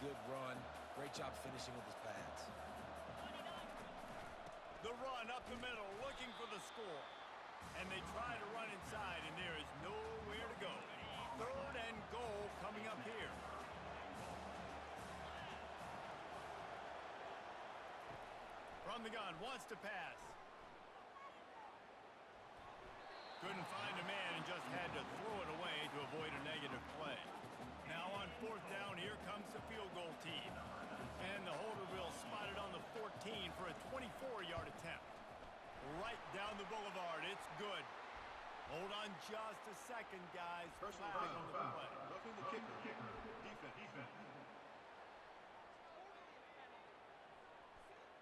good run. Great job finishing with his pads. The run up the middle, looking for the score. And they try to run inside, and there is nowhere to go. 3rd and goal coming up here. From the gun, wants to pass. Couldn't find a man and just had to throw it away to avoid a negative play. Now on 4th down, here comes the field goal team. And the holder will spot it on the 14 for a 24-yard attempt. Right down the boulevard. It's good. Hold on just a second, guys. Personal foul. Roughing the kicker. Defense.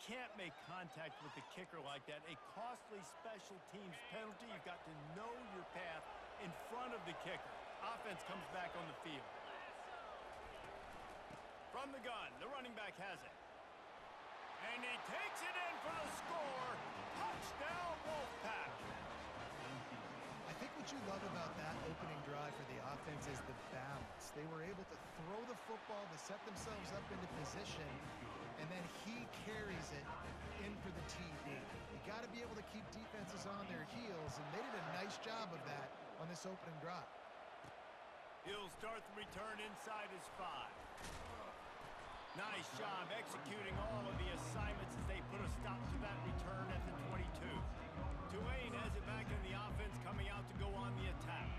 Can't make contact with the kicker like that. A costly special teams penalty. You've got to know your path in front of the kicker. Offense comes back on the field. From the gun, the running back has it. And he takes it in for the score. Touchdown, Wolfpack. I think what you love about that opening drive for the offense is the balance. They were able to throw the football to set themselves up into position, and then he carries it in for the TD. You got to be able to keep defenses on their heels, and they did a nice job of that on this opening drive. He'll start the return inside his 5. Nice job executing all of the assignments as they put a stop to that return at the 22. Tulane has it back in the offense, coming out to go on the attack.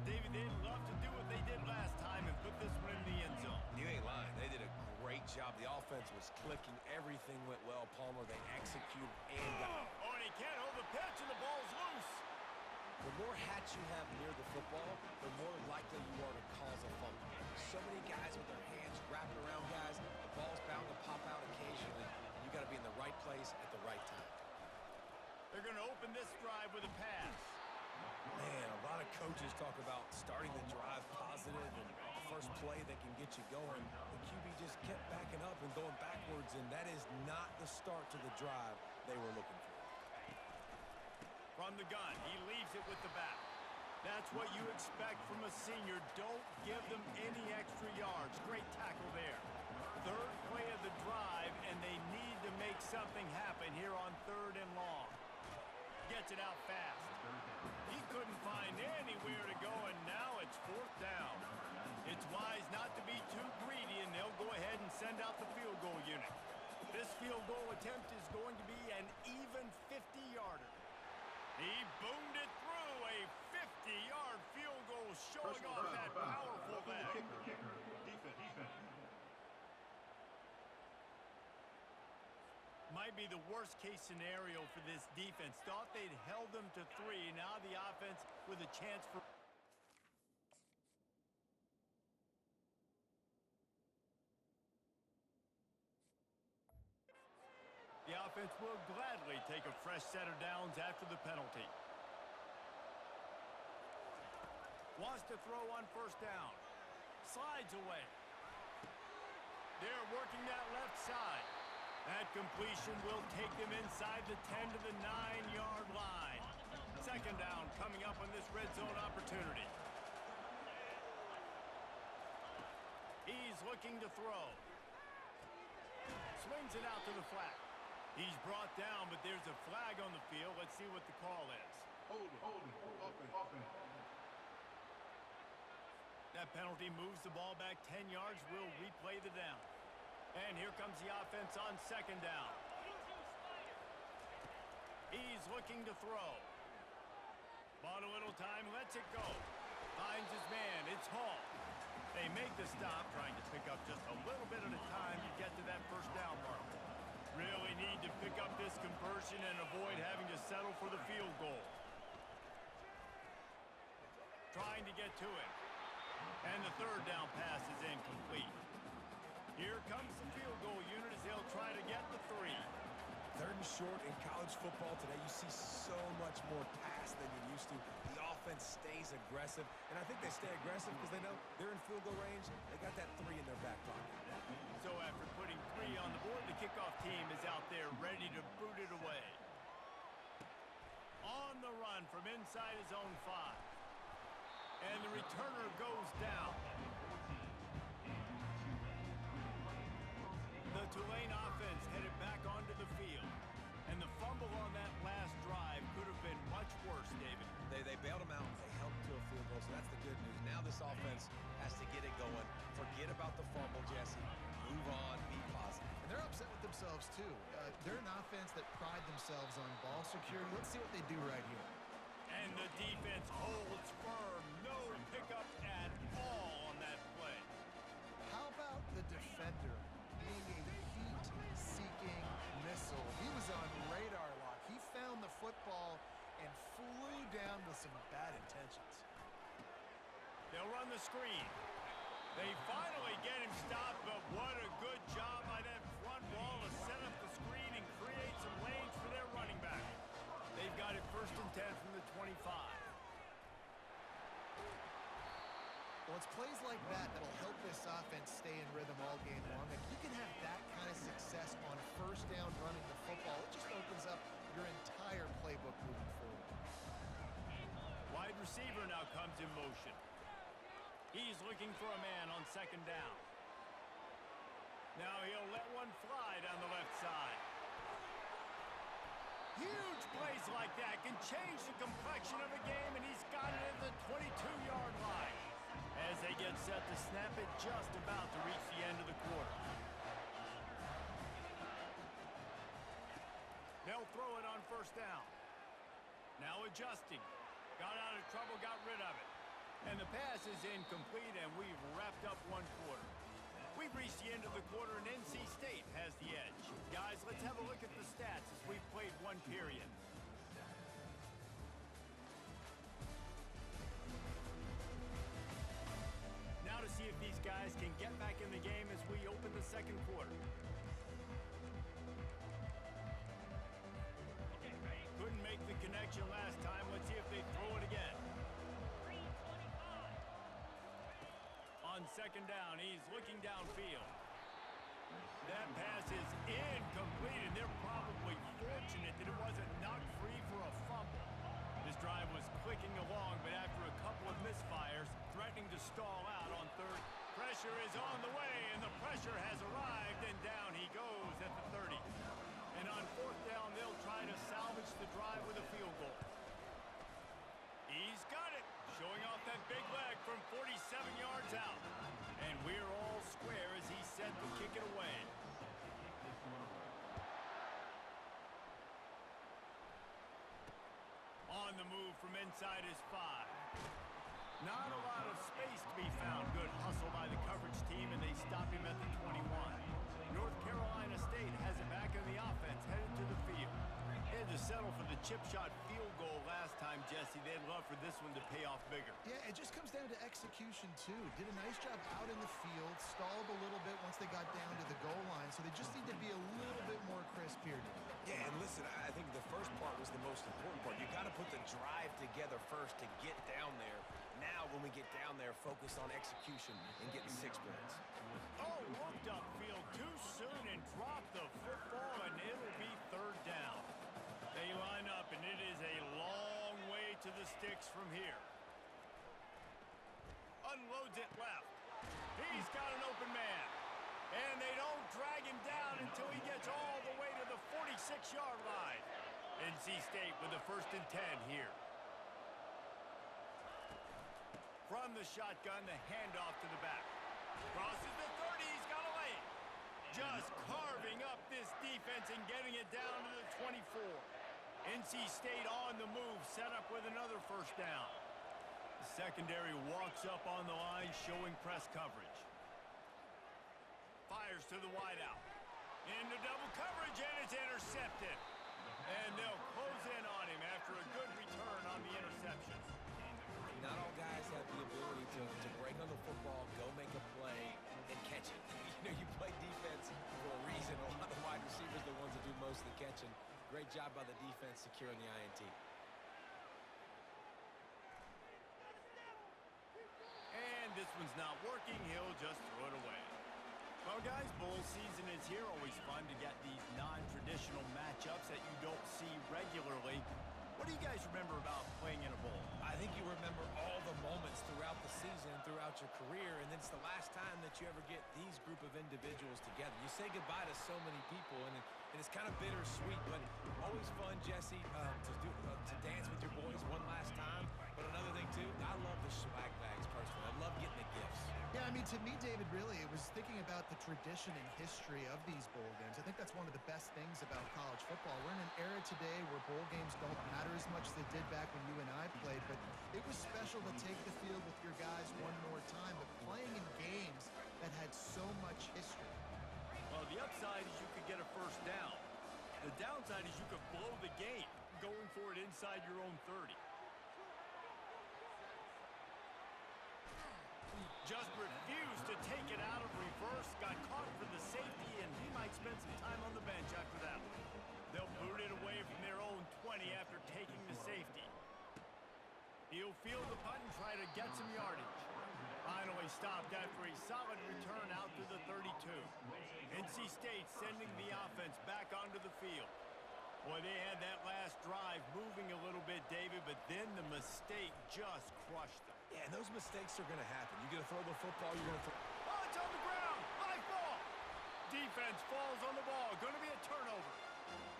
David, they'd love to do what they did last time and put this one in the end zone. You ain't lying. They did a great job. The offense was clicking. Everything went well. Palmer, they executed and got it. Oh, and he can't hold the pitch, and the ball's loose. The more hats you have near the football, the more likely you are to cause a fumble. So many guys with their hands wrapped around guys, the ball's bound to pop out occasionally, and you got to be in the right place at the right time. They're going to open this drive with a pass. Man, a lot of coaches talk about starting the drive positive and the first play that can get you going. The QB just kept backing up and going backwards, and that is not the start to the drive they were looking for. From the gun, he leaves it with the back. That's what you expect from a senior. Don't give them any extra yards. Great tackle there. 3rd play of the drive, and they need to make something happen here on 3rd and long. Gets it out fast. He couldn't find anywhere to go, and now it's 4th down. It's wise not to be too greedy, and they'll go ahead and send out the field goal unit. This field goal attempt is going to be an even 50-yarder. He boomed it through, a 50-yard field goal showing off that powerful leg. Defense. Might be the worst-case scenario for this defense. Thought they'd held them to 3. Now the offense with a chance for... The offense will gladly take a fresh set of downs after the penalty. Wants to throw on 1st down. Slides away. They're working that left side. That completion will take them inside the 10 to the 9-yard line. 2nd down coming up on this red zone opportunity. He's looking to throw. Swings it out to the flat. He's brought down, but there's a flag on the field. Let's see what the call is. Hold it. Offense. That penalty moves the ball back 10 yards. We'll replay the down. And here comes the offense on 2nd down. He's looking to throw. Bought a little time, lets it go. Finds his man, it's Hall. They make the stop, trying to pick up just a little bit at a time to get to that 1st down mark. Really need to pick up this conversion and avoid having to settle for the field goal. Trying to get to it. And the 3rd down pass is incomplete. Here comes the field goal unit as they'll try to get the 3. 3rd and short in college football today. You see so much more pass than you used to. The offense stays aggressive, and I think they stay aggressive because they know they're in field goal range. They got that 3 in their back pocket. So after putting 3 on the board, the kickoff team is out there ready to boot it away. On the run from inside his own 5. And the returner goes down. Tulane offense headed back onto the field. And the fumble on that last drive could have been much worse, David. They bailed them out. They held them to a field goal, so that's the good news. Now this offense has to get it going. Forget about the fumble, Jesse. Move on, be positive. And they're upset with themselves, too. They're an offense that pride themselves on ball security. Let's see what they do right here. And the defense holds firm. No pickup at all on that play. How about the defender being a heat-seeking missile? He was on radar lock. He found the football and flew down with some bad intentions. They'll run the screen. They finally get him stopped, but what a good job by that front wall to set up the screen and create some lanes for their running back. They've got it 1st and 10 from the 25. Well, it's plays like that that'll help this offense stay in rhythm all game long. If you can have that kind of success on 1st down running the football, it just opens up your entire playbook moving forward. Wide receiver now comes in motion. He's looking for a man on 2nd down. Now he'll let one fly down the left side. Huge plays like that can change the complexion of a game, and he's got it at the 22-yard line as they get set to snap it just about to reach the end of the quarter. They'll throw it on 1st down. Now adjusting. Got out of trouble, got rid of it. And the pass is incomplete, and we've wrapped up 1 quarter. We've reached the end of the quarter, and NC State has the edge. Guys, let's have a look at the stats as we've played 1 period. Now to see if these guys can get back in the game as we open the 2nd quarter. Couldn't make the connection last time. Let's see if they throw it again. On 2nd down, he's looking downfield. That pass is incomplete, and they're probably fortunate that it wasn't knocked free for a fumble. This drive was clicking along, but after a couple of misfires, threatening to stall out on 3rd. Pressure is on the way, and the pressure has arrived, and down he goes at the 30. And on 4th down, they'll try to salvage the drive with a field goal. He's got it, showing off that big leg from 47 yards out. And we're all square as he's set to kick it away. On the move from inside his 5. Not a lot of space to be found. Good hustle by the coverage team, and they stop him at the 21. North Carolina State has it back in the offense, headed to the field. They had to settle for the chip shot field goal last time, Jesse. They'd love for this one to pay off bigger. Yeah, it just comes down to execution, too. Did a nice job out in the field, stalled a little bit once they got down to the goal line, so they just need to be a little bit more crisp here today. Yeah, and listen, I think the first part was the most important part. You got to put the drive together first to get down there. Now, when we get down there, focus on execution and getting 6 points. Oh, looked upfield too soon and dropped the football, and it'll be 3rd down. They line up, and it is a long way to the sticks from here. Unloads it left. He's got an open man. And they don't drag him down until he gets all the way to the 46-yard line. NC State with the 1st and 10 here. From the shotgun, the handoff to the back. Crosses the 30, he's got a lane. Just carving up this defense and getting it down to the 24. NC State on the move, set up with another 1st down. The secondary walks up on the line, showing press coverage. Fires to the wideout. Into double coverage, and it's intercepted. And they'll close in on him after a good return on the interception. Not all guys have the ability to break on the football, go make a play, and catch it. You play defense for a reason. A lot of wide receivers are the ones that do most of the catching. Great job by the defense securing the INT. And this one's not working. He'll just throw it away. Well, guys, bowl season is here. Always fun to get these non-traditional matchups that you don't see regularly. What do you guys remember about playing in a bowl? I think you remember all the moments throughout the season, throughout your career, and then it's the last time that that you ever get these group of individuals together. You say goodbye to so many people, and it's kind of bittersweet, but always fun, Jesse, to dance with your boys one last time. But another thing, too, I love the swag bags, personally. I love getting the gifts. Yeah, I mean, to me, David, really, it was thinking about the tradition and history of these bowl games. I think that's one of the best things about college football. We're in an era today where bowl games don't matter as much as they did back when you and I played, but it was special to take the field with your guys one more time, but playing in games that had so much history. Well, the upside is you could get a first down. The downside is you could blow the game going for it inside your own 30. Just refused to take it out of reverse, got caught for the safety, and he might spend some time on the bench after that one. They'll boot it away from their own 20 after taking the safety. He'll field the punt and try to get some yardage. Finally stopped after a solid return out to the 32. NC State sending the offense back onto the field. Boy, they had that last drive moving a little bit, David, but then the mistake just crushed them. Yeah, and those mistakes are going to happen. You're going to throw the football, you're going to throw... Oh, it's on the ground! Live ball! Defense falls on the ball. Going to be a turnover.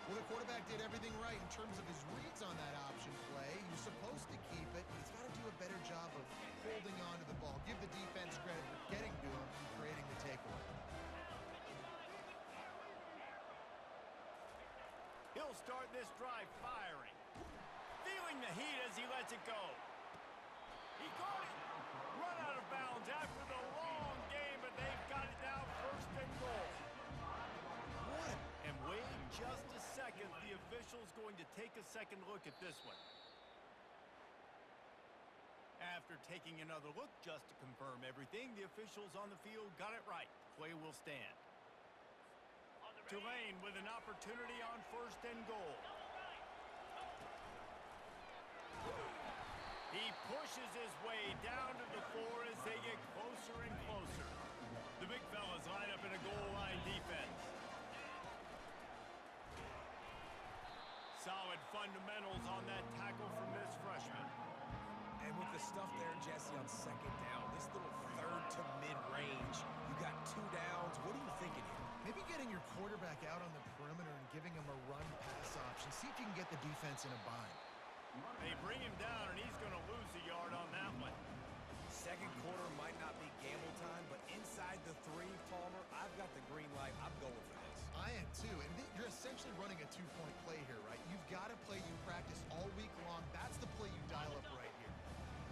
Well, the quarterback did everything right in terms of his reads on that option play. He was supposed to keep it, but he's got to do a better job of holding on to the ball. Give the defense credit for getting to him and creating the takeaway. He'll start this drive firing. Feeling the heat as he lets it go. He caught it. Run out of bounds after the long game, but they've got it now first and goal. What? And wait just a second. The official's going to take a second look at this one. After taking another look just to confirm everything, the officials on the field got it right. Play will stand. Tulane with an opportunity on first and goal. He pushes his way down to the 4 as they get closer and closer. The big fellas line up in a goal line defense. Solid fundamentals on that tackle from this freshman. And with the stuff there, Jesse, on second down, this little third to mid-range, you got 2 downs. What are you thinking here? Maybe getting your quarterback out on the perimeter and giving him a run-pass option. See if you can get the defense in a bind. They bring him down, and he's going to lose a yard on that one. Second quarter might not be gamble time, but inside the 3, Palmer, I've got the green light. I'm going for this. I am too, and you're essentially running a 2-point play here, right? You've got a play you practice all week long. That's the play you dial up right here.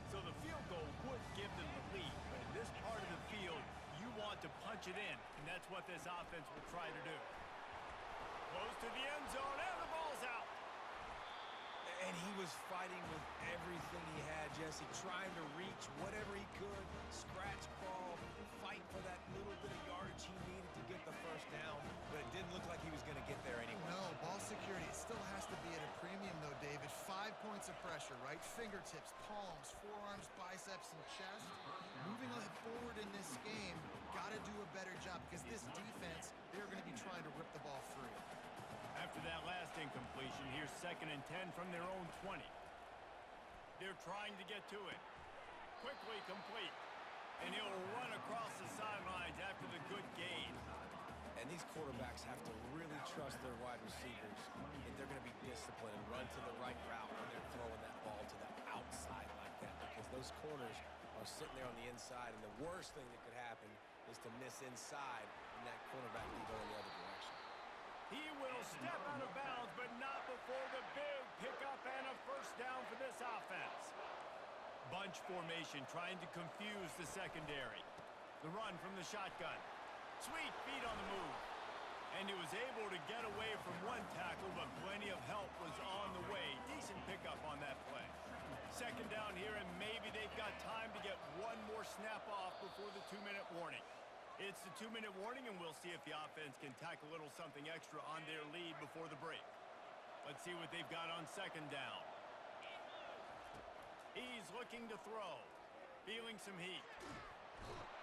So the field goal would give them the lead, but in this part of the field, you want to punch it in, and that's what this offense will try to do. Close to the end zone, and the ball's out. And he was fighting with everything he had, Jesse, trying to reach whatever he could, scratch, crawl, fight for that little bit of yardage he needed to get the first down, but it didn't look like he was going to get there anyway. No, ball security, it still has to be at a premium, though, David. 5 points of pressure, right? Fingertips, palms, forearms, biceps, and chest. Moving forward in this game, got to do a better job because this defense, they're going to be trying to rip the ball free. After that last incompletion, here's 2nd and 10 from their own 20. They're trying to get to it. Quickly complete. And he'll run across the sidelines after the good gain. And these quarterbacks have to really trust their wide receivers that they're going to be disciplined and run to the right route when they're throwing that ball to the outside like that, because those corners are sitting there on the inside, and the worst thing that could happen is to miss inside and that cornerback be going the other direction. He will step out of bounds, but not before the big pickup and a first down for this offense. Bunch formation trying to confuse the secondary. The run from the shotgun. Sweet feet on the move. And he was able to get away from one tackle, but plenty of help was on the way. Decent pickup on that play. Second down here, and maybe they've got time to get one more snap off before the 2-minute warning. It's the 2-minute warning, and we'll see if the offense can tack a little something extra on their lead before the break. Let's see what they've got on second down. He's looking to throw. Feeling some heat.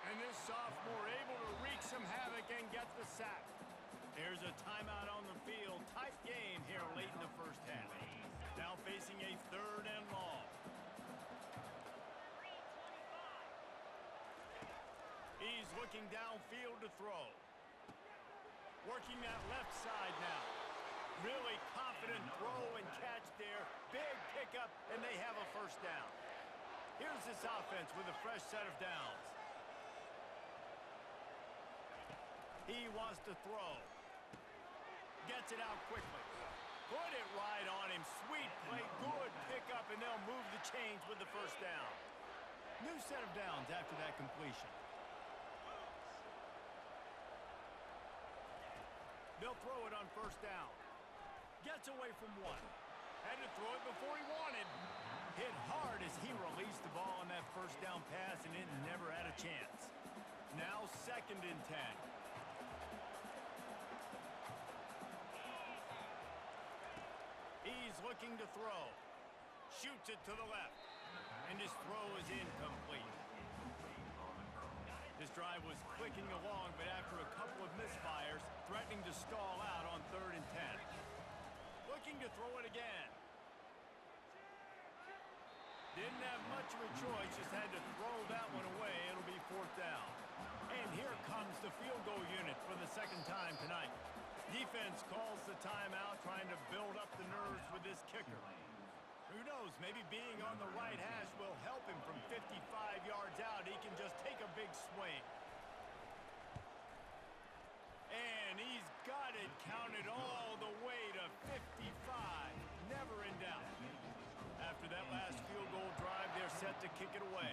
And this sophomore able to wreak some havoc and get the sack. There's a timeout on the field. Tight game here late in the first half. Now facing a 3rd and long. He's looking downfield to throw. Working that left side now. Really confident throw and catch there. Big pickup, and they have a first down. Here's this offense with a fresh set of downs. He wants to throw. Gets it out quickly. Put it right on him. Sweet play. Good pickup, and they'll move the chains with the first down. New set of downs after that completion. They'll throw it on first down. Gets away from one. Had to throw it before he wanted. Hit hard as he released the ball on that first down pass, and it never had a chance. Now 2nd and 10. He's looking to throw. Shoots it to the left. And his throw is incomplete. This drive was clicking along, but after a couple of misfires, threatening to stall out on 3rd and 10. Looking to throw it again. Didn't have much of a choice, just had to throw that one away. It'll be 4th down. And here comes the field goal unit for the 2nd time tonight. Defense calls the timeout, trying to build up the nerves with this kicker. Who knows, maybe being on the right hash will help him from 55 yards out. He can just take a big swing. And he's got it counted all the way to 55. Never in doubt. After that last field goal drive, they're set to kick it away.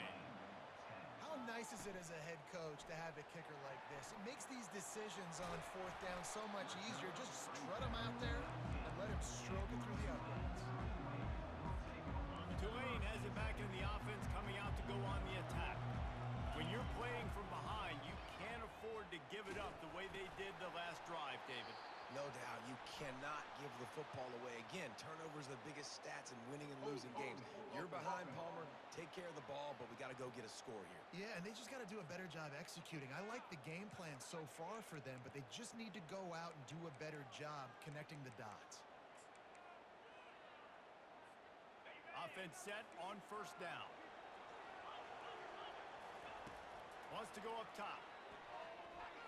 How nice is it as a head coach to have a kicker like this? It makes these decisions on 4th down so much easier. Just strut him out there and let him stroke it through the uprights. Tulane has it back in the offense, coming out to go on the attack. When you're playing from behind, you can't afford to give it up the way they did the last drive, David. No doubt, you cannot give the football away. Again, turnovers are the biggest stats in winning and losing games. You're behind, Palmer. Take care of the ball, but we got to go get a score here. Yeah, and they just got to do a better job executing. I like the game plan so far for them, but they just need to go out and do a better job connecting the dots. Offense set on 1st down. Wants to go up top.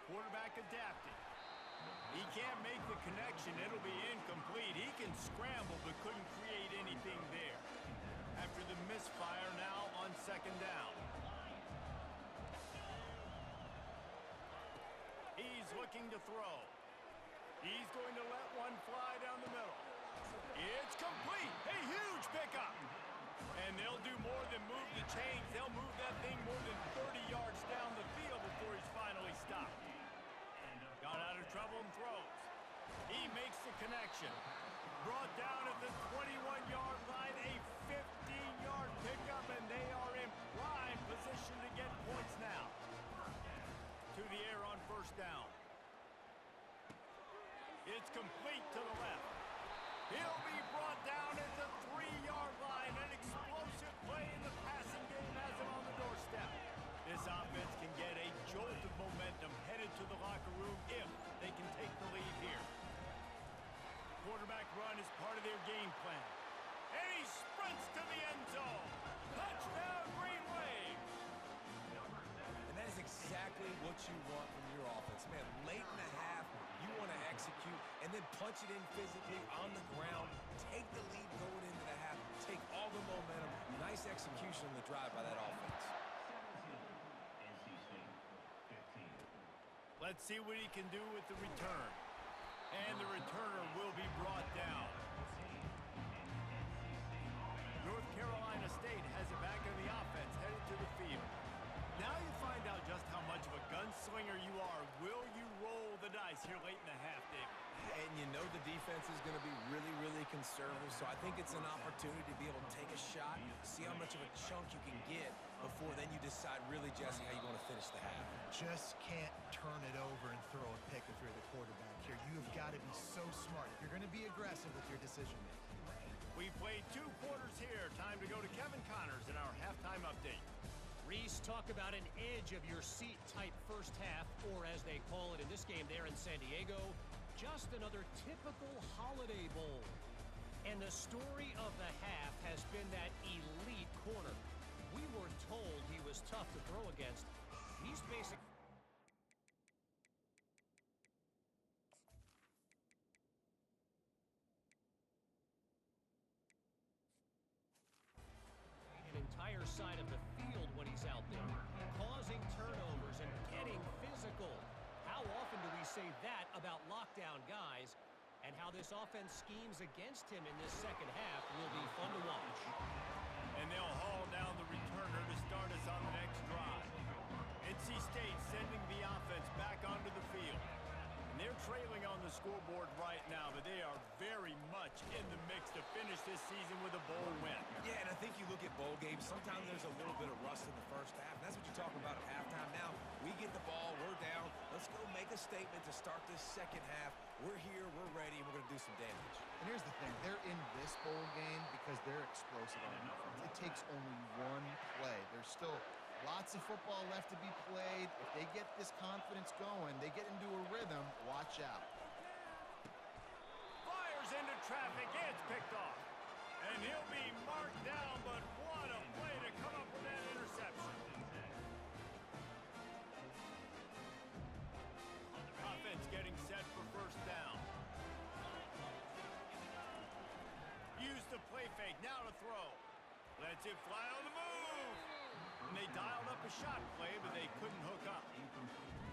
Quarterback adapting. He can't make the connection. It'll be incomplete. He can scramble, but couldn't create anything there. After the misfire, now on 2nd down. He's looking to throw. He's going to let one fly down the middle. It's complete. A huge pickup. And they'll do more than move the chains. They'll move that thing more than 30 yards down the field before he's finally stopped. Got out of trouble and throws. He makes the connection. Brought down at the 21-yard line. A 15-yard pickup, and they are in prime position to get points now. To the air on 1st down. It's complete to the left. He'll be brought down at the 3-yard line. An explosive play in the passing game has him on the doorstep. This offense can get a jolt of momentum headed to the locker room if they can take the lead here. Quarterback run is part of their game plan. And he sprints to the end zone. Touchdown, Green Wave. And that is exactly what you want from your offense. Man, late in the half, you want to execute and then punch it in physically on the ground. Take the lead going into the half. Take all the momentum. Nice execution on the drive by that offense. Let's see what he can do with the return. And the returner will be brought down. North Carolina State has it back in the offense, headed to the field. Now you find out just how much of a gunslinger you are. Will you roll the dice here late in the half, David? And you know the defense is going to be really, really conservative, so I think it's an opportunity to be able to take a shot, see how much of a chunk you can get before then you decide really, Jesse, how you want to finish the half. Just can't turn it over and throw a pick if you're the quarterback here. You have got to be so smart if you're going to be aggressive with your decision-making. We played 2 quarters here. Time to go to Kevin Connors in our halftime update. Reese, talk about an edge-of-your-seat type first half, or as they call it in this game there in San Diego, just another typical Holiday Bowl. And the story of the half has been that elite corner. We were told he was tough to throw against. He's basically... side of the field when he's out there, causing turnovers and getting physical. How often do we say that about lockdown guys? And how this offense schemes against him in this second half will be fun to watch. And they'll haul down the returner to start us on the next drive. NC State sending the offense back onto the field. And they're trailing on the scoreboard right now, but they are very much in the mix to finish this season with a bowl win. Yeah, and I think you look at bowl games, sometimes there's a little bit of rust in the first half. And that's what you're talking about at halftime. Now, we get the ball, we're down. Let's go make a statement to start this second half. We're here, we're ready, and we're going to do some damage. And here's the thing. They're in this bowl game because they're explosive on offense. It takes only one play. There's still lots of football left to be played. If they get this confidence going, they get into a rhythm, watch out. Fires into traffic, it's picked off. And he'll be marked down, but what a play to come up with that interception. Offense getting set for first down. Use the play fake, now to throw. Lets it fly on the move. And they dialed up a shot play, but they couldn't hook up.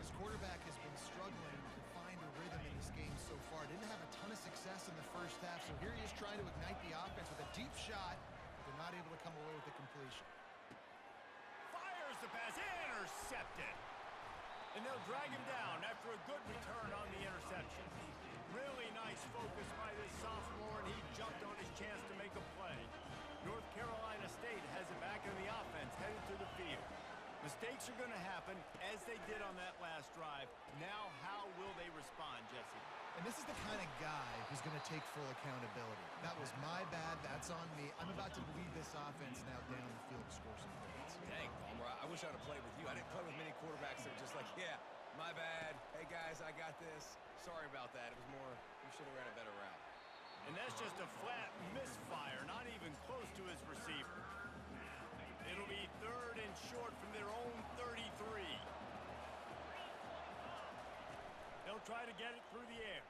His quarterback has been struggling to find a rhythm in this game so far. Didn't have a ton of success in the first half, so here he is trying to ignite the offense with a deep shot. They're not able to come away with the completion. Fires the pass, intercepted. And they'll drag him down after a good return on the interception. Really nice focus by this sophomore, and he jumped on his chance to make a play. North Carolina State has it back in the offense, headed to the field. Mistakes are going to happen, as they did on that last drive. Now, how will they respond, Jesse? And this is the kind of guy who's going to take full accountability. That was my bad. That's on me. I'm about to lead this offense now down the field to score some points. Dang, Palmer, I wish I'd have played with you. I didn't play with many quarterbacks that were just like, yeah, my bad. Hey, guys, I got this. Sorry about that. It was more, you should have ran a better route. And that's just a flat misfire, not even close to his receiver. It'll be third and short from their own 33. They'll try to get it through the air.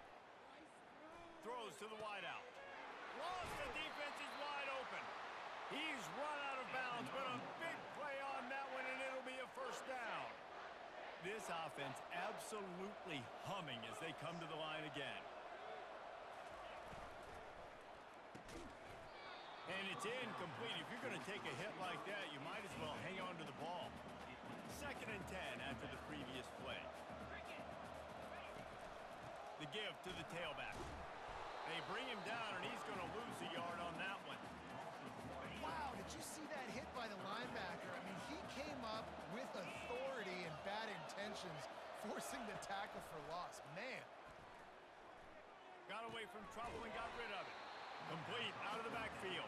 Throws to the wideout. Lost, the defense is wide open. He's run out of bounds, but a big play on that one, and it'll be a first down. This offense absolutely humming as they come to the line again. And it's incomplete. If you're going to take a hit like that, you might as well hang on to the ball. 2nd and 10 after the previous play. The give to the tailback. They bring him down, and he's going to lose a yard on that one. Wow, did you see that hit by the linebacker? I mean, he came up with authority and bad intentions, forcing the tackle for loss. Man. Got away from trouble and got rid of it. Complete out of the backfield.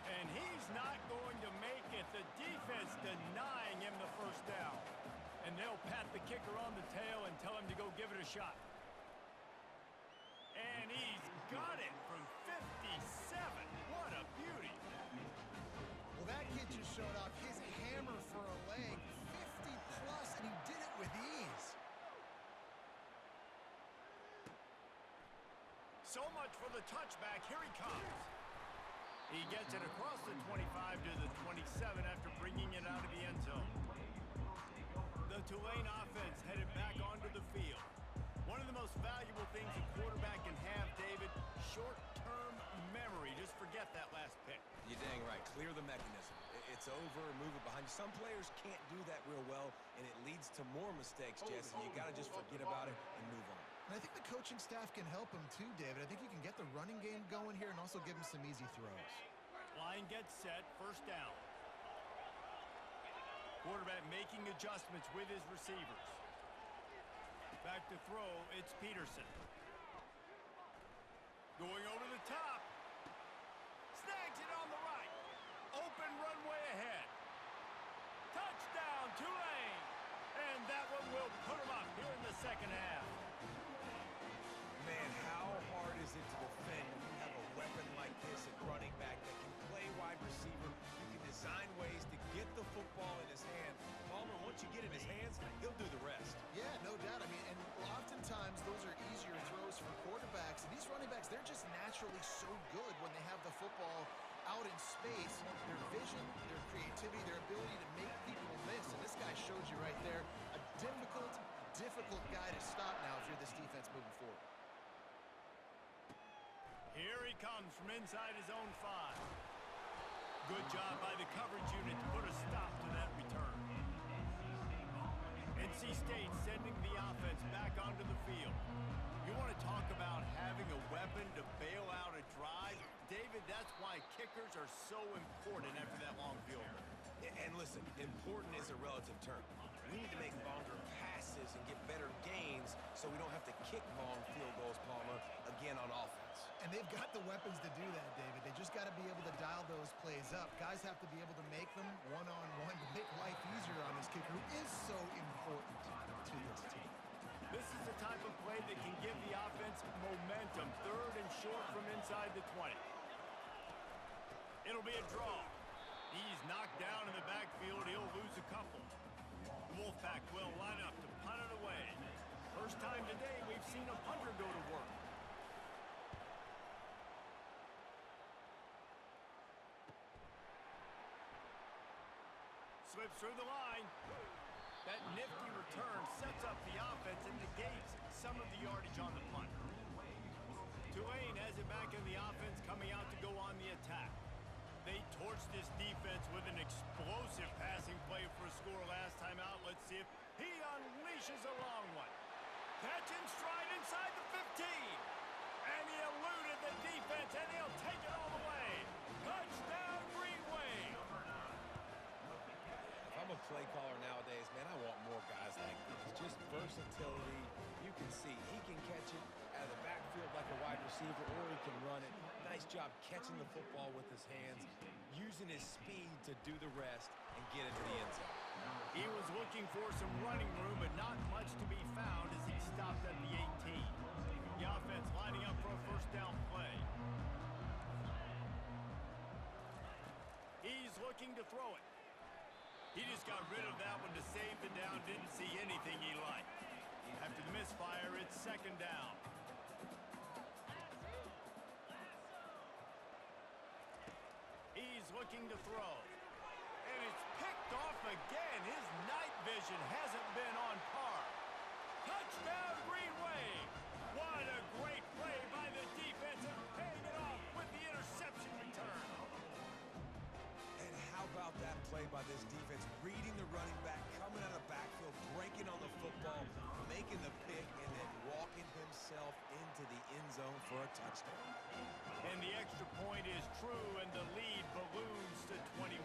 And he's not going to make it. The defense denying him the first down. And they'll pat the kicker on the tail and tell him to go give it a shot. And he's got it from 57. What a beauty. Well, that kid just showed off his hammer for a leg, 50 plus, and he did it with ease. So much for the touchback. Here he comes. He gets it across the 25 to the 27 after bringing it out of the end zone. The Tulane offense headed back onto the field. One of the most valuable things a quarterback can have, David, short-term memory. Just forget that last pick. You're dang right. Clear the mechanism. It's over, move it behind you. Some players can't do that real well, and it leads to more mistakes, Jesse. You got to just forget about it and move on. And I think the coaching staff can help him too, David. I think you can get the running game going here and also give him some easy throws. Line gets set, first down. Quarterback making adjustments with his receivers. Back to throw, it's Peterson. Going over the top. Snags it on the right. Open runway ahead. Touchdown, Tulane. And that one will put him up here in the second half. Man, how hard is it to defend when you have a weapon like this at running back that can play wide receiver? You can design ways to get the football in his hand. Palmer, once you get in his hands, he'll do the rest. Yeah, no doubt. I mean, and oftentimes those are easier throws for quarterbacks. And these running backs, they're just naturally so good when they have the football out in space, their vision, their creativity, their ability to make people miss. And this guy shows you right there a difficult guy to stop now if you're this defense moving forward. Here he comes from inside his own 5. Good job by the coverage unit to put a stop to that return. NC State sending the offense back onto the field. You want to talk about having a weapon to bail out a drive? David, that's why kickers are so important after that long field goal. And listen, important is a relative term. We need to make longer passes and get better gains so we don't have to kick long field goals, Palmer, again on offense. And they've got the weapons to do that, David. They just got to be able to dial those plays up. Guys have to be able to make them one-on-one to make life easier on this kicker, who is so important to this team. This is the type of play that can give the offense momentum. 3rd and short from inside the 20. It'll be a draw. He's knocked down in the backfield. He'll lose a couple. The Wolfpack will line up to punt it away. First time today we've seen a punter go to work. Slips through the line. That nifty return sets up the offense and negates some of the yardage on the punt. Tulane has it back in the offense, coming out to go on the attack. They torched this defense with an explosive passing play for a score last time out. Let's see if he unleashes a long one. Catch in stride inside the 15. And he eluded the defense, and he'll take it all the way. Touchdown, Green Wave. If I'm a play caller nowadays, man, I want more guys like this. Just versatility. You can see he can catch it out of the backfield like a wide receiver, or he can run it. Nice job catching the football with his hands, using his speed to do the rest and get into the end zone. He was looking for some running room, but not much to be found as he stopped at the 18. The offense lining up for a first down play. He's looking to throw it. He just got rid of that one to save the down. Didn't see anything he liked. After the misfire, it's 2nd down. He's looking to throw. And it's picked off again. His night vision hasn't been on par. Touchdown, Green Wave. What a great play by the defense, and paying it off with the interception return. And how about that play by this defense? Reading the running back, coming out of the backfield, breaking on the football, making the pick, and then walking himself into the end zone for a touchdown. And the extra point is true, and the lead balloons to 21.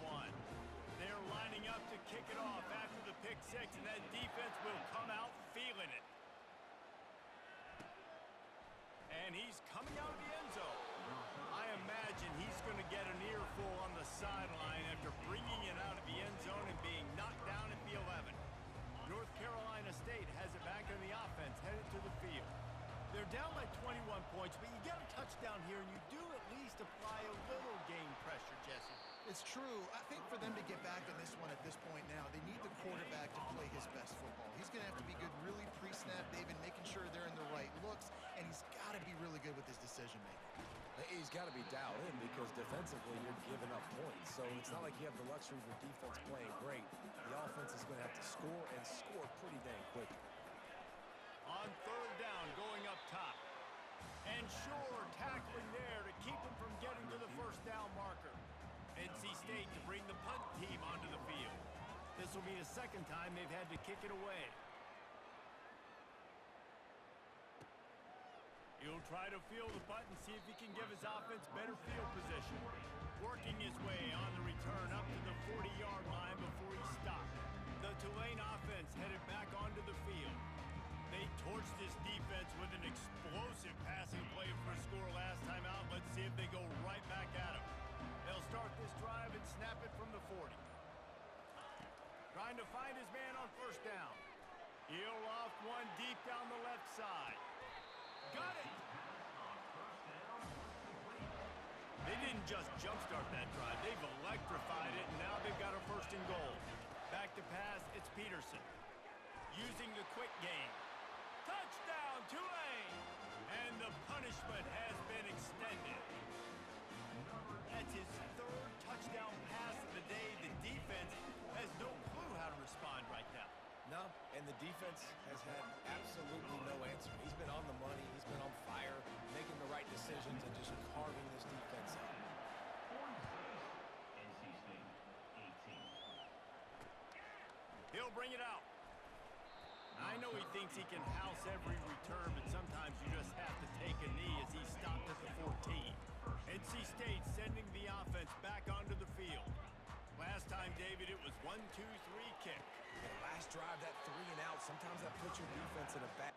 They're lining up to kick it off after the pick 6, and that defense will come out feeling it. And he's coming out of the end zone. I imagine he's going to get an earful on the sideline after bringing it out of the end zone and being knocked down at the 11. North Carolina State has it back in the offense, headed to the field. They're down by 21 points, but you get a touchdown here, and you do at least apply a little game pressure, Jesse. It's true. I think for them to get back in this one at this point now, they need the quarterback to play his best football. He's going to have to be good really pre-snap, David, making sure they're in the right looks, and he's got to be really good with his decision-making. He's got to be dialed in because defensively you're giving up points. So it's not like you have the luxury of your defense playing great. The offense is going to have to score and score pretty dang quickly. On 3rd down, going up top. And Shore tackling there to keep him from getting to the first down marker. NC State to bring the punt team onto the field. This will be the 2nd time they've had to kick it away. He'll try to field the punt and see if he can give his offense better field position. Working his way on the return up to the 40-yard line before he stopped. The Tulane offense headed back onto the field. They torched this defense with an explosive passing play for a score last time out. Let's see if they go right back at him. They'll start this drive and snap it from the 40. Trying to find his man on first down. He'll loft one deep down the left side. Got it! They didn't just jumpstart that drive. They've electrified it, and now they've got a 1st and goal. Back to pass, it's Peterson. Using the quick game. Touchdown, Tulane! And the punishment has been extended. That's his 3rd touchdown pass of the day. The defense has no clue how to respond right now. No, and the defense has had absolutely no answer. He's been on the money. He's been on fire, making the right decisions and just carving this defense up. He'll bring it out. I know he thinks he can house every return, but sometimes you just have to take a knee as he stopped at the 14. NC State sending the offense back onto the field. Last time, David, it was 1-2-3 kick. The last drive, that 3 and out, sometimes that puts your defense in a bad...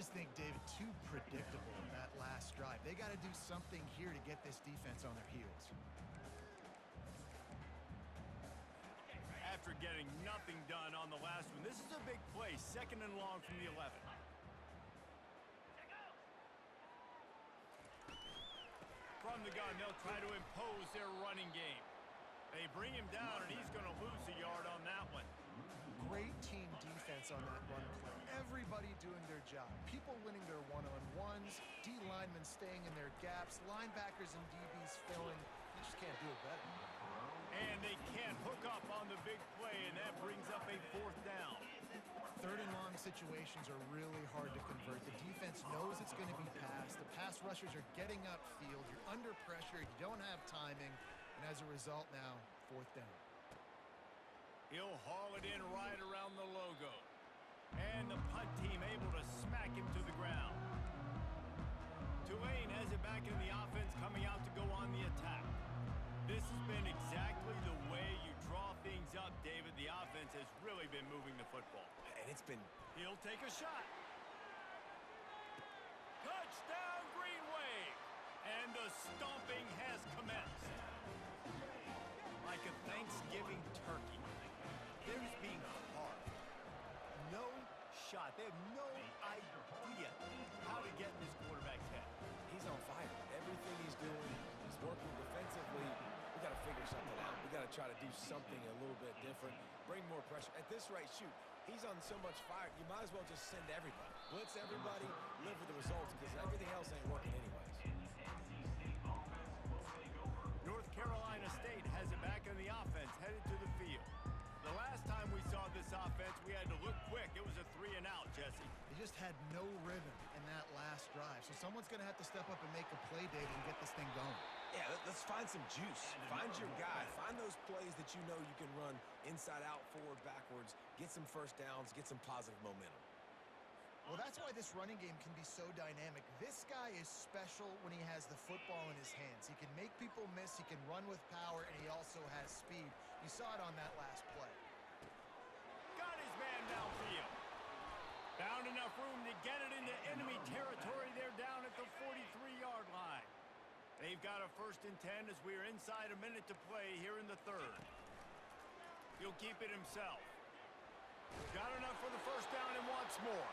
just think, David, too predictable that last drive. They got to do something here to get this defense on their heels. After getting nothing done on the last one, this is a big play, 2nd and long from the 11. From the gun, they'll try to impose their running game. They bring him down, and he's going to lose a yard on that one. Great team defense on that run play. Everybody doing their job. People winning their one-on-ones, D linemen staying in their gaps, linebackers and DBs filling. You just can't do it better. And they can't hook up on the big play, and that brings up a 4th down. 3rd and long situations are really hard to convert. The defense knows it's going to be passed. The pass rushers are getting upfield. You're under pressure. You don't have timing. And as a result now, 4th down. He'll haul it in right around the logo. And the punt team able to smack him to the ground. Tulane has it back in the offense, coming out to go on the attack. This has been exactly the way you draw things up, David. The offense has really been moving the football. And it's been... He'll take a shot. Touchdown, Green Wave! And the stomping has commenced. Like a Thanksgiving turkey, they're just being carved. No shot. They have no idea how to get in this quarterback's head. He's on fire. Everything he's doing, he's working defensively. We got to figure something out. We got to try to do something a little bit different. Bring more pressure. At this rate, shoot, he's on so much fire, you might as well just send everybody. Blitz everybody, live with the results, because everything else ain't working anyways. North Carolina State has it back in the offense, headed to the field. The last time we saw this offense, we had to look quick. It was a 3-and-out, Jesse. They just had no rhythm in that last drive. So someone's going to have to step up and make a play, David, and get this thing going. Yeah, let's find some juice. Find your guy. Find those plays that you know you can run inside out, forward, backwards. Get some first downs. Get some positive momentum. Well, that's why this running game can be so dynamic. This guy is special when he has the football in his hands. He can make people miss, he can run with power, and he also has speed. You saw it on that last play. Got his man downfield. Found enough room to get it into enemy territory. They're down at the 43-yard line. They've got a 1st and 10 as we're inside a minute to play here in the 3rd. He'll keep it himself. Got enough for the 1st down and wants more.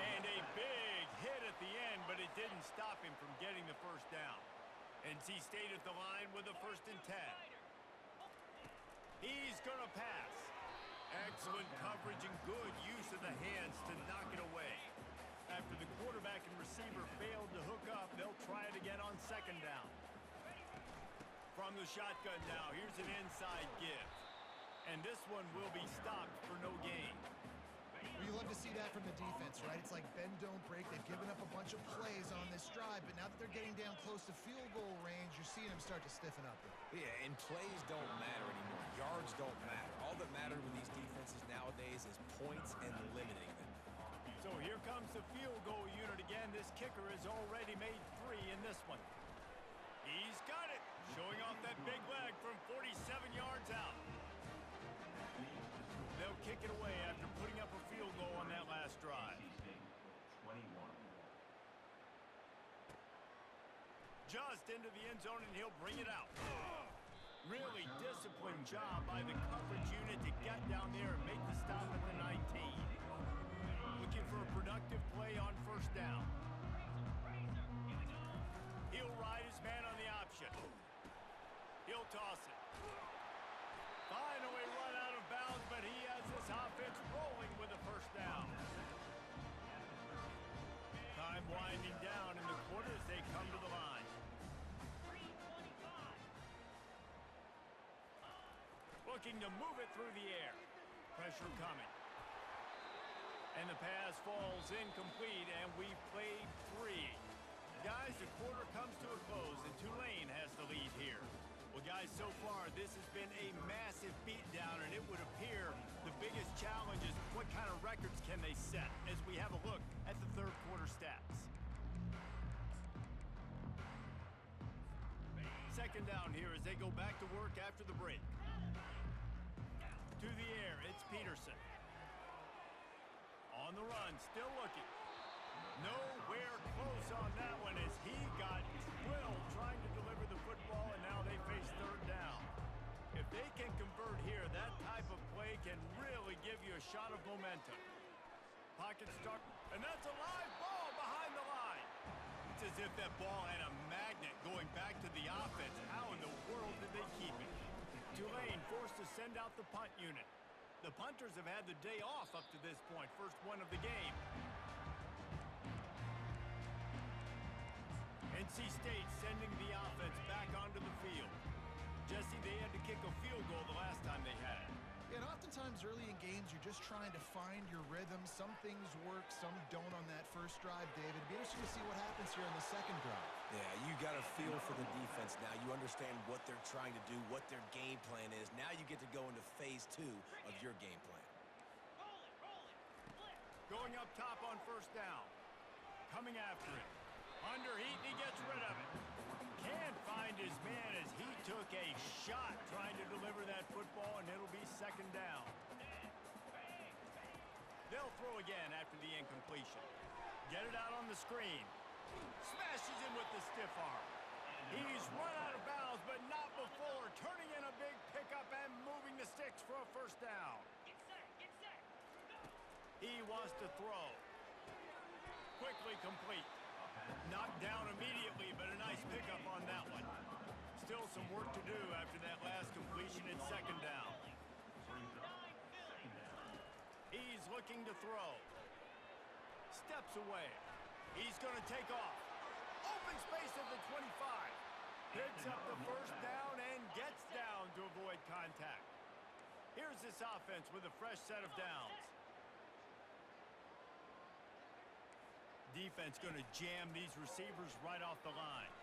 And a big hit at the end, but it didn't stop him from getting the 1st down. NC State at the line with a 1st and 10. He's going to pass. Excellent coverage and good use of the hands to knock it away. After the quarterback and receiver failed to hook up, they'll try it again on 2nd down. From the shotgun now, here's an inside give. And this one will be stopped for no gain. You love to see that from the defense, right? It's like bend, don't break. They've given up a bunch of plays on this drive, but now that they're getting down close to field goal range, you're seeing them start to stiffen up. Yeah, and plays don't matter anymore. Yards don't matter. All that matters with these defenses nowadays is points and limiting them. So here comes the field goal unit again. This kicker has already made 3 in this one. He's got it, showing off that big leg from 47 yards out. They'll kick it away after putting up a field goal on that last drive. Just into the end zone, and he'll bring it out. Really disciplined job by the coverage unit to get down there and make the stop at the 19. Looking for a productive play on 1st down. He'll ride his man on the option. He'll toss it. Finally run out of bounds, but he has this offense rolling with a 1st down. Time winding down in the quarter as they come to the line. Looking to move it through the air. Pressure coming. And the pass falls incomplete, and we've played 3. Guys, the quarter comes to a close, and Tulane has the lead here. Well, guys, so far, this has been a massive beatdown, and it would appear the biggest challenge is what kind of records can they set as we have a look at the 3rd quarter stats. 2nd down here as they go back to work after the break. To the air, it's Peterson. On the run, still looking. Nowhere close on that one as he got drilled trying to deliver the football, and now they face third down. If they can convert here, that type of play can really give you a shot of momentum. Pocket start, and that's a live ball behind the line. It's as if that ball had a magnet going back to the offense. How in the world did they keep it? Tulane forced to send out the punt unit. The punters have had the day off up to this point, first one of the game. NC State sending the offense back onto the field. Jesse, they had to kick a field goal the last time they had it. And oftentimes early in games, you're just trying to find your rhythm. Some things work, some don't on that first drive, David. It'd be interesting to see what happens here on the second drive. Yeah, you got a feel for the defense now. You understand what they're trying to do, what their game plan is. Now you get to go into phase 2 of your game plan. Going up top on first down. Coming after it. Under heat, and he gets rid of it. Can't find his man as he took a shot trying to deliver that football, and it'll be second down. They'll throw again after the incompletion. Get it out on the screen. Smashes him with the stiff arm. He's run out of bounds, but not before turning in a big pickup and moving the sticks for a first down. He wants to throw. Quickly complete. Knocked down immediately, but a nice pickup on that one. Still some work to do after that last completion at second down. He's looking to throw. Steps away. He's going to take off. Open space at the 25. Picks up the first down and gets down to avoid contact. Here's this offense with a fresh set of downs. Defense going to jam these receivers right off the line.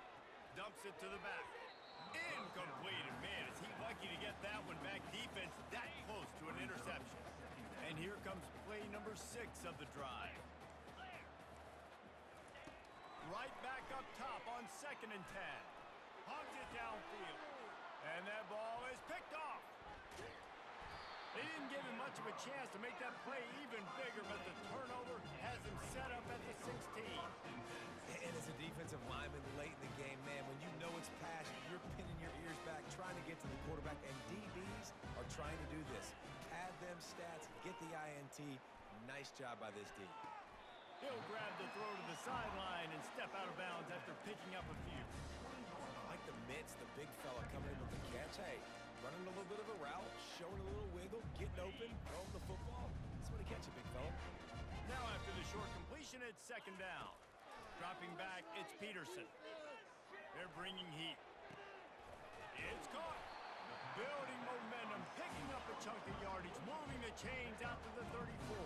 Dumps it to the back. Incomplete. And man, is he lucky to get that one back. Defense that close to an interception. And here comes play number 6 of the drive. Right back up top on 2nd and 10. Hogs it downfield. And that ball is picked off. They didn't give him much of a chance to make that play even bigger, but the turnover has him set up at the 16. And as a defensive lineman late in the game, man, when you know it's past, you're pinning your ears back, trying to get to the quarterback, and DBs are trying to do this. Pad them stats, get the INT. Nice job by this D. He'll grab the throw to the sideline and step out of bounds after picking up a few. I like the mitts, the big fella coming in with the catch. Hey, running a little bit of a route, showing a little wiggle, getting open, throwing the football. That's when he catch you, big fella. Now after the short completion, it's second down. Dropping back, it's Peterson. They're bringing heat. It's caught. Building momentum, picking up a chunk of yardage, moving the chains out to the 34.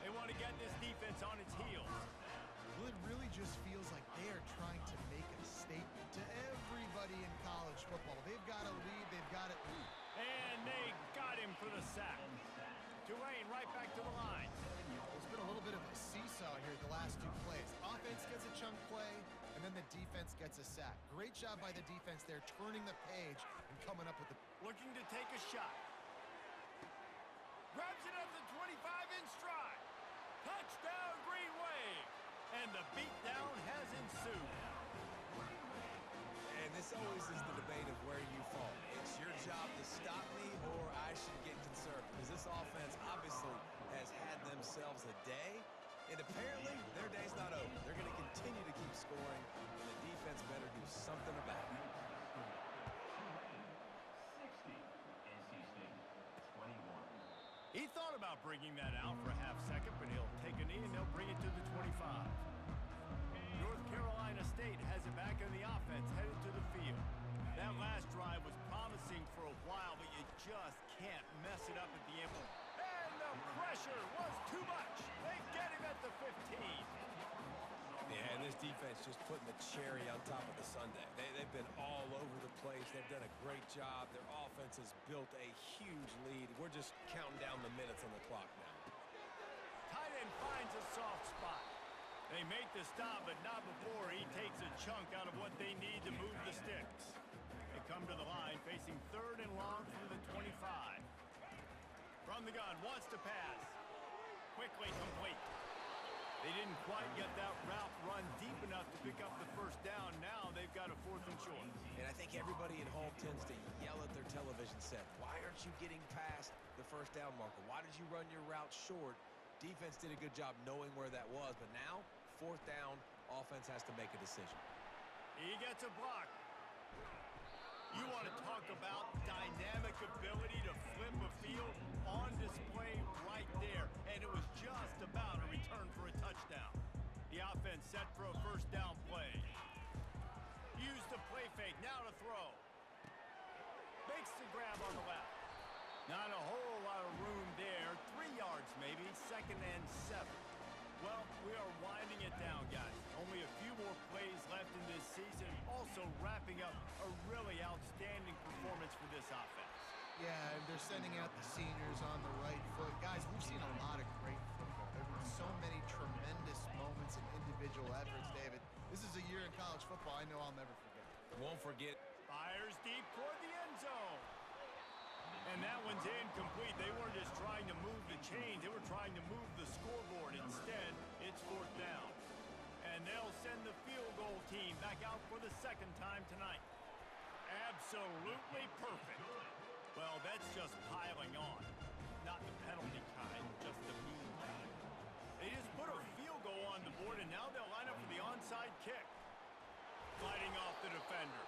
They want to get this defense on its heels. Well, it really just feels like they are trying to make a statement to everybody in college football. They've got a lead. They've got it. And they got him for the sack. Tulane right back to the line. It's been a little bit of a seesaw here the last 2 plays. Offense gets a chunk play, and then the defense gets a sack. Great job by the defense there, turning the page and coming up with the... Looking to take a shot. Grabs it at the 25 in stride. Touchdown, Green Wave. And the beatdown has ensued. And this always is the debate of where you fall. It's your job to stop me or I should get concerned. Because this offense obviously has had themselves a day. And apparently their day's not over. They're going to continue to keep scoring. And the defense better do something about it. 60, NC State, 21. He thought about bringing that out for a half second, but he'll take a knee and they'll bring it to the 25. North Carolina State has it back in the offense, headed to the field. That last drive was promising for a while, but you just can't mess it up at the end. And the pressure was too much. They get him at the 15. Yeah, and this defense just putting the cherry on top of the sundae. They've been all over the place. They've done a great job. Their offense has built a huge lead. We're just counting down the minutes on the clock now. Tight end finds a soft spot. They make the stop, but not before he takes a chunk out of what they need to move the sticks. They come to the line facing 3rd and long from the 25. From the gun, wants to pass. Quickly complete. They didn't quite get that route run deep enough to pick up the first down. Now they've got a 4th and short. And I think everybody at home tends to yell at their television set, why aren't you getting past the first down marker? Why did you run your route short? Defense did a good job knowing where that was, but now, 4th down, offense has to make a decision. He gets a block. You want to talk about dynamic ability to flip a field on display right there. And it was just about a return for a touchdown. The offense set for a first down play. Use the play fake, now to throw. Makes the grab on the left. Not a whole lot of room there. 3 yards maybe, 2nd and 7. Well, we are winding it down, guys. Only a few more plays left in this season. Also wrapping up a really outstanding performance for this offense. Yeah, and they're sending out the seniors on the right foot. Guys, we've seen a lot of great football. There have been so many tremendous moments and individual efforts, David. This is a year in college football I know I'll never forget. Won't forget. Fires deep toward the end zone. And that one's incomplete. They weren't just trying to move the chains. They were trying to move the scoreboard. Instead, it's 4th down. And they'll send the field goal team back out for the 2nd time tonight. Absolutely perfect. Well, that's just piling on. Not the penalty kind, just the mean kind. They just put a field goal on the board, and now they'll line up for the onside kick. Fighting off the defender.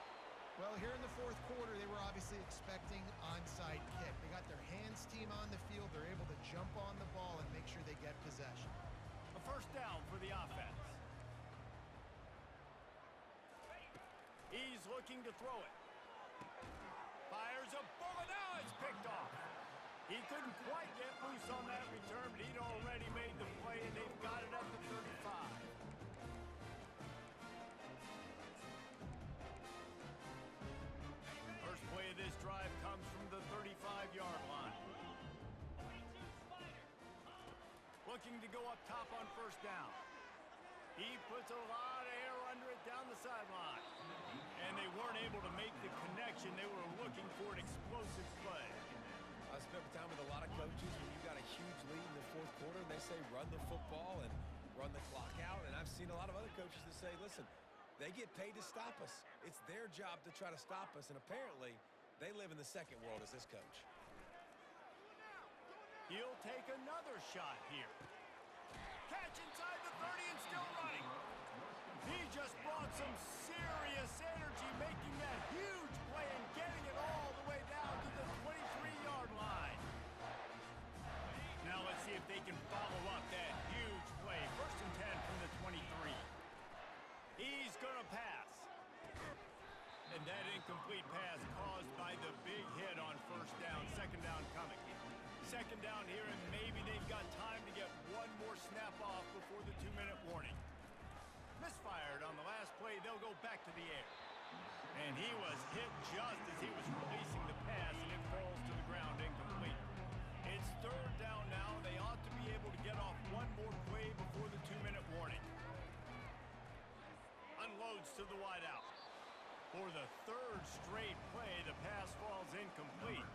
Well, here in the 4th quarter, they were obviously expecting onside kick. They got their hands team on the field. They're able to jump on the ball and make sure they get possession. A first down for the offense. He's looking to throw it. Fires a bullet. Now it's picked off. He couldn't quite get loose on that return, but he'd already made the play, and they've got it at the 35. First play of this drive comes from the 35-yard line. Looking to go up top on first down. He puts a lot of air under it down the sideline. And they weren't able to make the connection. They were looking for an explosive play. I spent time with a lot of coaches when you got a huge lead in the 4th quarter, and they say run the football and run the clock out. And I've seen a lot of other coaches that say, listen, they get paid to stop us. It's their job to try to stop us. And apparently, they live in the second world as this coach. He'll take another shot here. Catch inside the 30 and still running. He just brought some serious energy, making that huge play and getting it all the way down to the 23-yard line. Now let's see if they can follow up that huge play. 1st and 10 from the 23. He's going to pass. And that incomplete pass caused by the big hit on first down. 2nd down coming. 2nd down here, and maybe they've got time to get one more snap off before the 2-minute warning. Misfired on the last play. They'll go back to the air. And he was hit just as he was releasing the pass, and it falls to the ground incomplete. It's 3rd down now. They ought to be able to get off one more play before the 2-minute warning. Unloads to the wideout. For the 3rd straight play, the pass falls incomplete.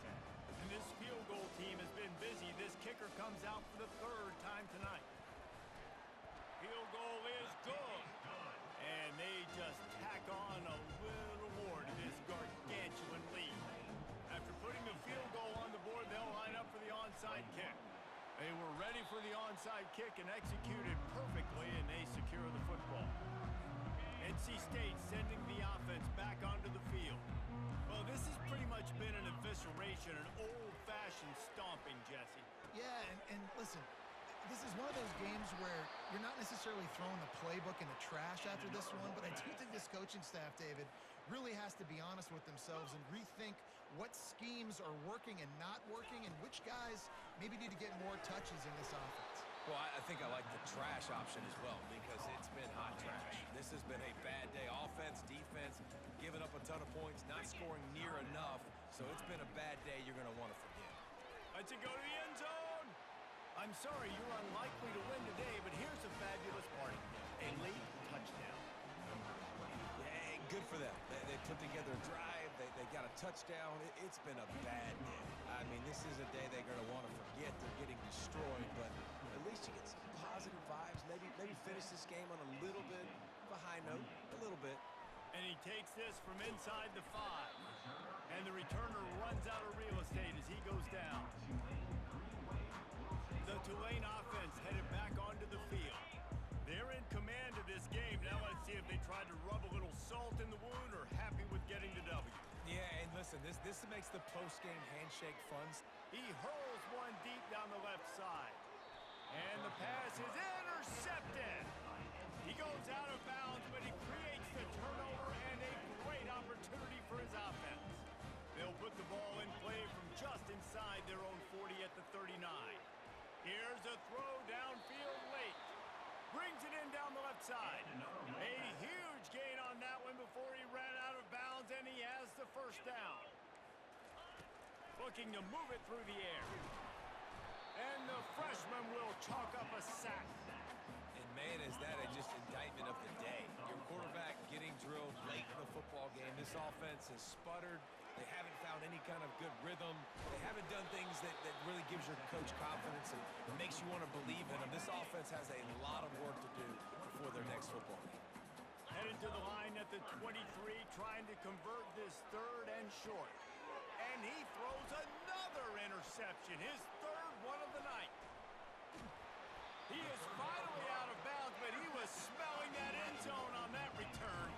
And this field goal team has been busy. This kicker comes out for the 3rd time tonight. Field goal is good. And they just tack on a little more to this gargantuan lead. After putting the field goal on the board, they'll line up for the onside kick. They were ready for the onside kick and executed perfectly, and they secure the football. NC State sending the offense back onto the field. Well, this has pretty much been an evisceration, an old-fashioned stomping, Jesse. Yeah, and listen, this is one of those games where you're not necessarily throwing the playbook in the trash after this one, but I do think this coaching staff, David, really has to be honest with themselves and rethink what schemes are working and not working and which guys maybe need to get more touches in this offense. Well, I think I like the trash option as well because it's been hot trash. This has been a bad day. Offense, defense, giving up a ton of points, not scoring near enough. So it's been a bad day you're going to want to forget. Let's go to the end zone. I'm sorry, you're unlikely to win today, but here's a fabulous party. A late touchdown. Yeah, good for them. They put together a drive. They got a touchdown. It's been a bad day. I mean, this is a day they're going to want to forget. They're getting destroyed, but at least you get some positive vibes. Maybe finish this game on a little bit of a high note, a little bit. And he takes this from inside the 5. And the returner runs out of real estate as he goes down. The Tulane offense headed back onto the field. They're in command of this game. Now let's see if they try to rub a little salt in the wound or happy with getting the W. Yeah, and listen, this makes the post-game handshake fun. He hurls one deep down the left side. And the pass is intercepted. He goes out of bounds, but he creates the turnover and a great opportunity for his offense. They'll put the ball in play from just inside their own 40 at the 39. Here's a throw downfield late. Brings it in down the left side. A huge gain on that one before he ran out of bounds, and he has the first down. Looking to move it through the air. And the freshman will chalk up a sack. And man, is that just indictment of the day. Your quarterback getting drilled late in the football game. This offense has sputtered. They haven't found any kind of good rhythm. They haven't done things that really gives your coach confidence and makes you want to believe in them. This offense has a lot of work to do before their next football game. Headed to the line at the 23, trying to convert this 3rd and short. And he throws another interception, his 3rd one of the night. He is finally out of bounds, but he was smelling that end zone on that return.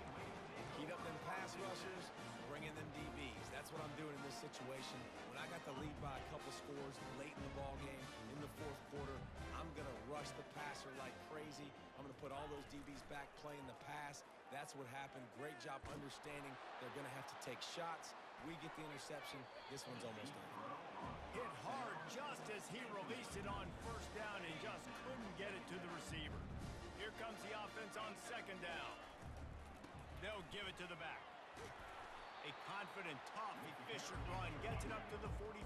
Heat up them pass rushers, bring in them DBs. That's what I'm doing in this situation. When I got the lead by a couple scores late in the ball game, in the 4th quarter, I'm going to rush the passer like crazy. I'm going to put all those DBs back playing the pass. That's what happened. Great job understanding they're going to have to take shots. We get the interception. This one's almost done. Hit hard just as he released it on 1st down and just couldn't get it to the receiver. Here comes the offense on 2nd down. They'll give it to the back. A confident, tough, efficient run gets it up to the 44.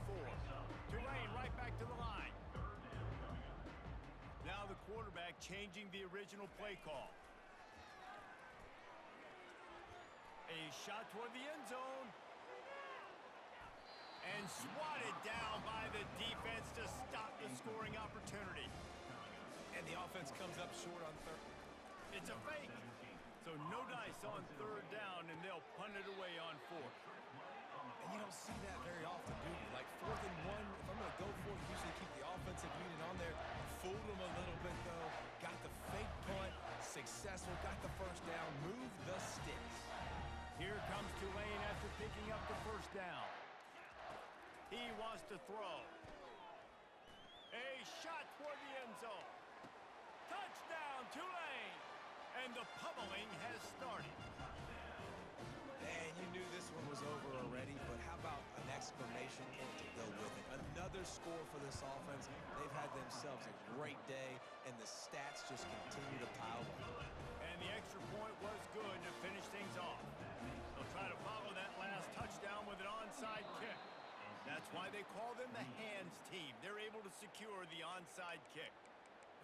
Tulane right back to the line. Now the quarterback changing the original play call. A shot toward the end zone. And swatted down by the defense to stop the scoring opportunity. And the offense comes up short on 3rd. It's a fake. So no dice on 3rd down, and they'll punt it away on 4th. And you don't see that very often, do you? Like 4th and 1, if I'm going to go for it, usually keep the offensive unit on there. Fooled them a little bit, though. Got the fake punt. Successful. Got the 1st down. Move the sticks. Here comes Tulane after picking up the 1st down. He wants to throw. A shot toward the end zone. Touchdown, Tulane! And the pummeling has started. Man, you knew this one was over already, but how about an exclamation point to go with it? Another score for this offense. They've had themselves a great day, and the stats just continue to pile up. And the extra point was good to finish things off. They'll try to follow that last touchdown with an onside kick. That's why they call them the hands team. They're able to secure the onside kick.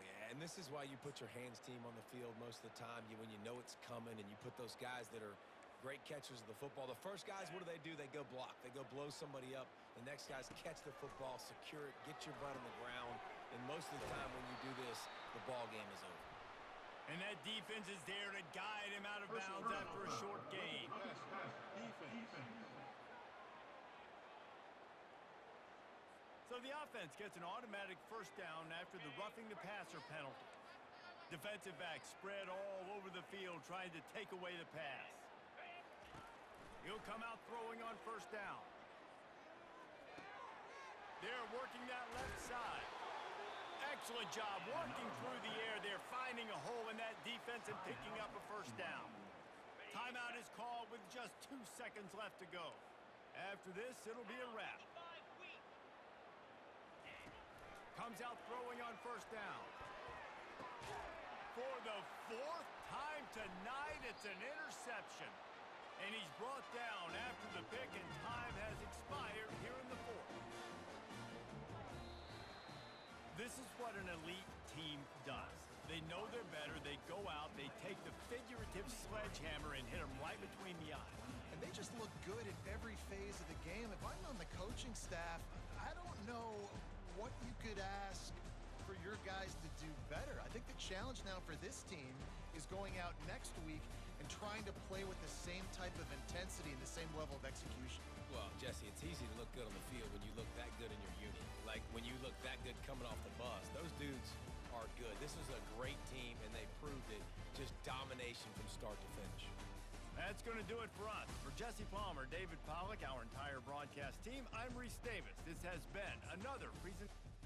Yeah, and this is why you put your hands team on the field most of the time. When you know it's coming, and you put those guys that are great catchers of the football. The first guys, what do? They go block. They go blow somebody up. The next guys catch the football, secure it, get your butt on the ground. And most of the time when you do this, the ball game is over. And that defense is there to guide him out of bounds after a short gain. So the offense gets an automatic 1st down after the roughing the passer penalty. Defensive back spread all over the field trying to take away the pass. He'll come out throwing on 1st down. They're working that left side. Excellent job working through the air. They're finding a hole in that defense and picking up a 1st down. Timeout is called with just 2 seconds left to go. After this, it'll be a wrap. Comes out throwing on 1st down. For the 4th time tonight, it's an interception. And he's brought down after the pick, and time has expired here in the 4th. This is what an elite team does. They know they're better. They go out, they take the figurative sledgehammer and hit them right between the eyes. And they just look good at every phase of the game. If I'm on the coaching staff, I don't know what you could ask for your guys to do better. I think the challenge now for this team is going out next week and trying to play with the same type of intensity and the same level of execution. Well, Jesse, it's easy to look good on the field when you look that good in your unit. Like when you look that good coming off the bus. Those dudes are good. This is a great team, and they proved it. Just domination from start to finish. That's going to do it for us. For Jesse Palmer, David Pollack, our entire broadcast team, I'm Reese Davis. This has been another presentation.